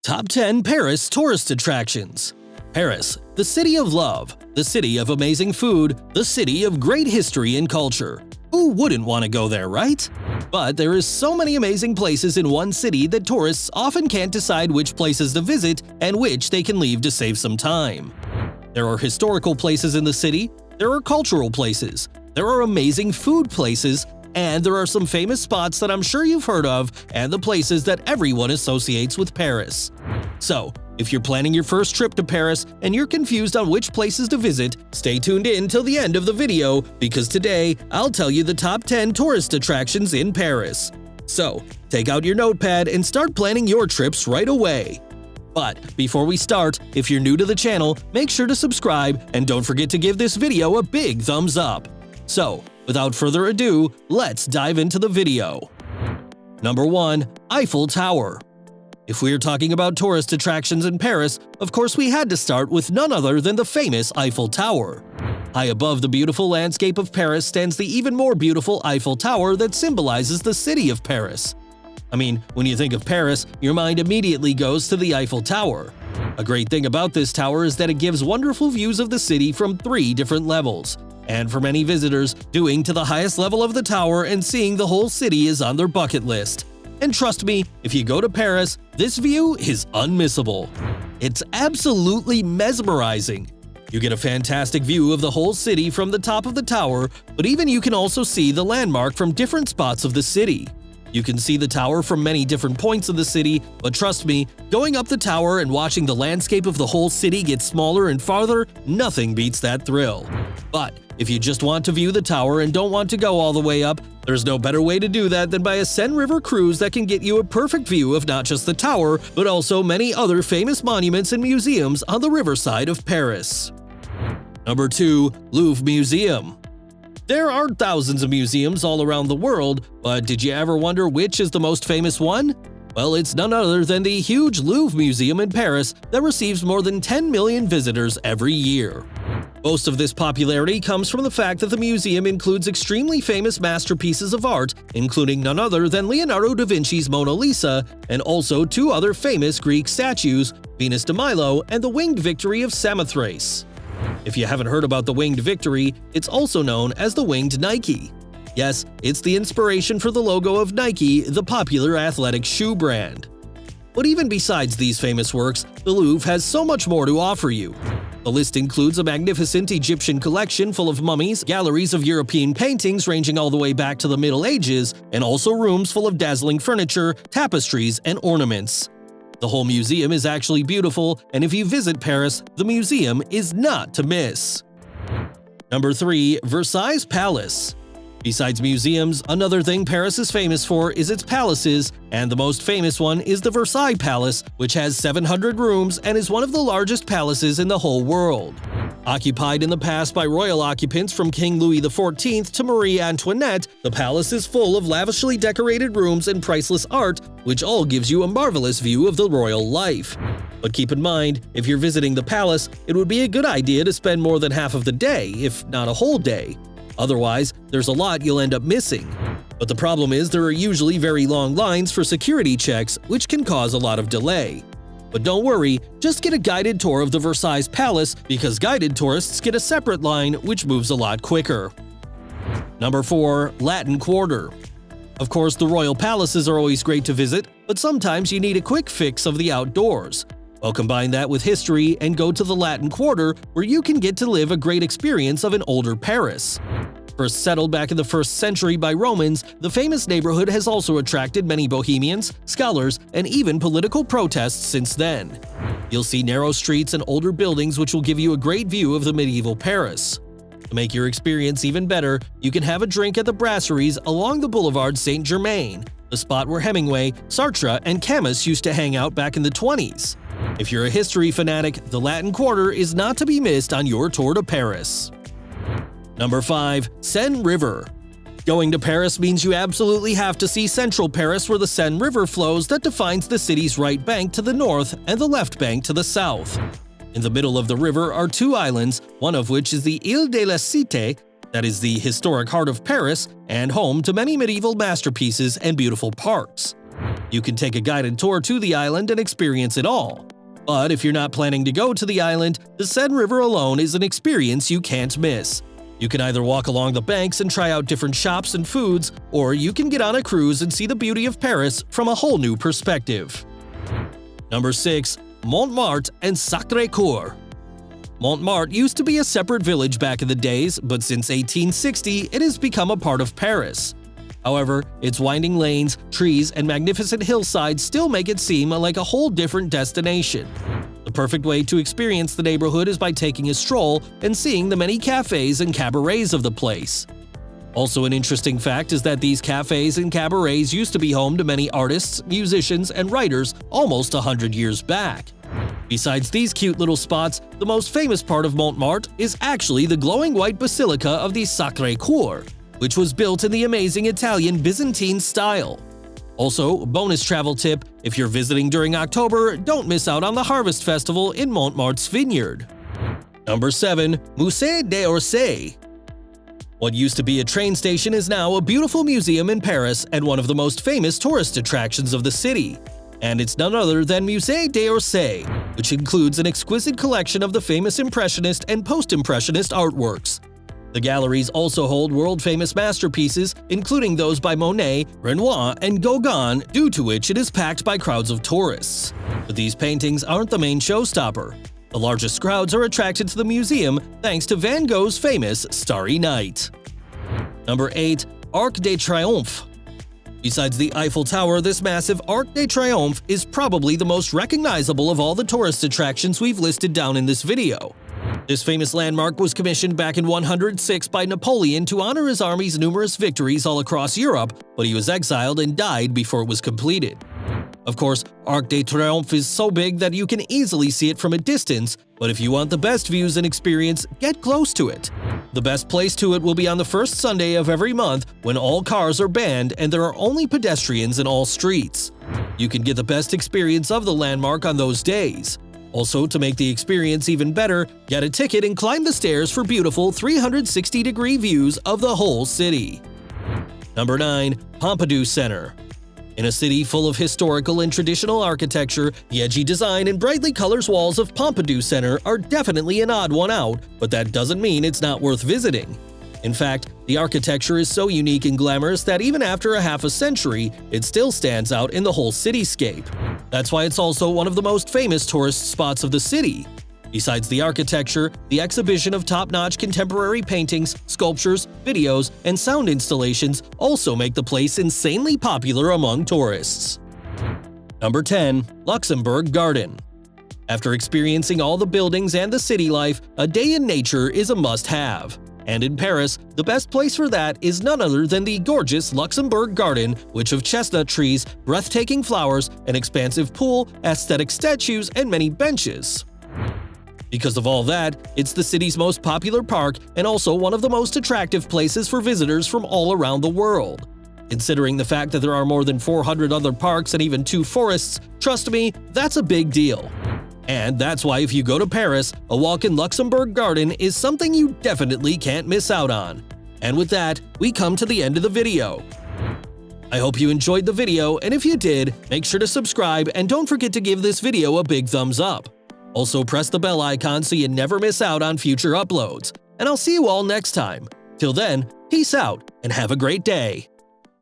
Top 10 Paris Tourist Attractions. Paris, the city of love, the city of amazing food, the city of great history and culture. Who wouldn't want to go there, right? But there is so many amazing places in one city that tourists often can't decide which places to visit and which they can leave to save some time. There are historical places in the city, there are cultural places, there are amazing food places, and there are some famous spots that I'm sure you've heard of and the places that everyone associates with Paris. So, if you're planning your first trip to Paris and you're confused on which places to visit, stay tuned in till the end of the video because today I'll tell you the top 10 tourist attractions in Paris. So, take out your notepad and start planning your trips right away. But before we start, if you're new to the channel, make sure to subscribe and don't forget to give this video a big thumbs up. So, without further ado, let's dive into the video. Number 1. Eiffel Tower. If we're talking about tourist attractions in Paris, of course we had to start with none other than the famous Eiffel Tower. High above the beautiful landscape of Paris stands the even more beautiful Eiffel Tower that symbolizes the city of Paris. I mean, when you think of Paris, your mind immediately goes to the Eiffel Tower. A great thing about this tower is that it gives wonderful views of the city from 3 different levels. And for many visitors, doing to the highest level of the tower and seeing the whole city is on their bucket list. And trust me, if you go to Paris, this view is unmissable. It's absolutely mesmerizing. You get a fantastic view of the whole city from the top of the tower, but even you can also see the landmark from different spots of the city. You can see the tower from many different points of the city, but trust me, going up the tower and watching the landscape of the whole city get smaller and farther, nothing beats that thrill. But if you just want to view the tower and don't want to go all the way up, there's no better way to do that than by a Seine River cruise that can get you a perfect view of not just the tower, but also many other famous monuments and museums on the riverside of Paris. Number 2. Louvre Museum. There are thousands of museums all around the world, but did you ever wonder which is the most famous one? Well, it's none other than the huge Louvre Museum in Paris that receives more than 10 million visitors every year. Most of this popularity comes from the fact that the museum includes extremely famous masterpieces of art, including none other than Leonardo da Vinci's Mona Lisa, and also 2 other famous Greek statues, Venus de Milo and the Winged Victory of Samothrace. If you haven't heard about the Winged Victory, it's also known as the Winged Nike. Yes, it's the inspiration for the logo of Nike, the popular athletic shoe brand. But even besides these famous works, the Louvre has so much more to offer you. The list includes a magnificent Egyptian collection full of mummies, galleries of European paintings ranging all the way back to the Middle Ages, and also rooms full of dazzling furniture, tapestries, and ornaments. The whole museum is actually beautiful, and if you visit Paris, the museum is not to miss. Number 3. Versailles Palace. Besides museums, another thing Paris is famous for is its palaces, and the most famous one is the Versailles Palace, which has 700 rooms and is one of the largest palaces in the whole world. Occupied in the past by royal occupants from King Louis XIV to Marie Antoinette, the palace is full of lavishly decorated rooms and priceless art, which all gives you a marvelous view of the royal life. But keep in mind, if you're visiting the palace, it would be a good idea to spend more than half of the day, if not a whole day. Otherwise, there's a lot you'll end up missing. But the problem is there are usually very long lines for security checks, which can cause a lot of delay. But don't worry, just get a guided tour of the Versailles Palace because guided tourists get a separate line, which moves a lot quicker. Number 4. Latin Quarter. Of course, the royal palaces are always great to visit, but sometimes you need a quick fix of the outdoors. Well, combine that with history and go to the Latin Quarter, where you can get to live a great experience of an older Paris. First settled back in the 1st century by Romans, the famous neighborhood has also attracted many bohemians, scholars, and even political protests since then. You'll see narrow streets and older buildings which will give you a great view of the medieval Paris. To make your experience even better, you can have a drink at the brasseries along the Boulevard Saint-Germain, the spot where Hemingway, Sartre, and Camus used to hang out back in the 20s. If you're a history fanatic, the Latin Quarter is not to be missed on your tour to Paris. Number 5. Seine River. Going to Paris means you absolutely have to see central Paris where the Seine River flows that defines the city's right bank to the north and the left bank to the south. In the middle of the river are 2 islands, one of which is the Ile de la Cité, that is the historic heart of Paris and home to many medieval masterpieces and beautiful parks. You can take a guided tour to the island and experience it all. But if you're not planning to go to the island, the Seine River alone is an experience you can't miss. You can either walk along the banks and try out different shops and foods, or you can get on a cruise and see the beauty of Paris from a whole new perspective. Number 6. Montmartre and Sacre Coeur. Montmartre used to be a separate village back in the days, but since 1860 it has become a part of Paris. However, its winding lanes, trees, and magnificent hillsides still make it seem like a whole different destination. The perfect way to experience the neighborhood is by taking a stroll and seeing the many cafes and cabarets of the place. Also, an interesting fact is that these cafes and cabarets used to be home to many artists, musicians, and writers almost 100 years back. Besides these cute little spots, the most famous part of Montmartre is actually the glowing white Basilica of the Sacre Coeur, which was built in the amazing Italian Byzantine style. Also, bonus travel tip, if you're visiting during October, don't miss out on the Harvest Festival in Montmartre's vineyard. Number 7. Musee de Orsay. What used to be a train station is now a beautiful museum in Paris and one of the most famous tourist attractions of the city. And it's none other than Musee de Orsay, which includes an exquisite collection of the famous Impressionist and Post-Impressionist artworks. The galleries also hold world-famous masterpieces, including those by Monet, Renoir, and Gauguin, due to which it is packed by crowds of tourists. But these paintings aren't the main showstopper. The largest crowds are attracted to the museum thanks to Van Gogh's famous Starry Night. Number 8. Arc de Triomphe. Besides the Eiffel Tower, this massive Arc de Triomphe is probably the most recognizable of all the tourist attractions we've listed down in this video. This famous landmark was commissioned back in 106 by Napoleon to honor his army's numerous victories all across Europe, but he was exiled and died before it was completed. Of course, Arc de Triomphe is so big that you can easily see it from a distance, but if you want the best views and experience, get close to it. The best place to it will be on the first Sunday of every month when all cars are banned and there are only pedestrians in all streets. You can get the best experience of the landmark on those days. Also, to make the experience even better, get a ticket and climb the stairs for beautiful 360-degree views of the whole city. Number 9. Pompadou Center. In a city full of historical and traditional architecture, the edgy design and brightly colored walls of Pompadou Center are definitely an odd one out, but that doesn't mean it's not worth visiting. In fact, the architecture is so unique and glamorous that even after a half a century, it still stands out in the whole cityscape. That's why it's also one of the most famous tourist spots of the city. Besides the architecture, the exhibition of top-notch contemporary paintings, sculptures, videos, and sound installations also make the place insanely popular among tourists. Number 10. Luxembourg Garden. After experiencing all the buildings and the city life, a day in nature is a must-have. And in Paris, the best place for that is none other than the gorgeous Luxembourg Garden, which of chestnut trees, breathtaking flowers, an expansive pool, aesthetic statues, and many benches. Because of all that, it's the city's most popular park and also one of the most attractive places for visitors from all around the world. Considering the fact that there are more than 400 other parks and even 2 forests, trust me, that's a big deal. And that's why if you go to Paris, a walk in Luxembourg Garden is something you definitely can't miss out on. And with that, we come to the end of the video. I hope you enjoyed the video, and if you did, make sure to subscribe and don't forget to give this video a big thumbs up. Also press the bell icon so you never miss out on future uploads. And I'll see you all next time. Till then, peace out and have a great day.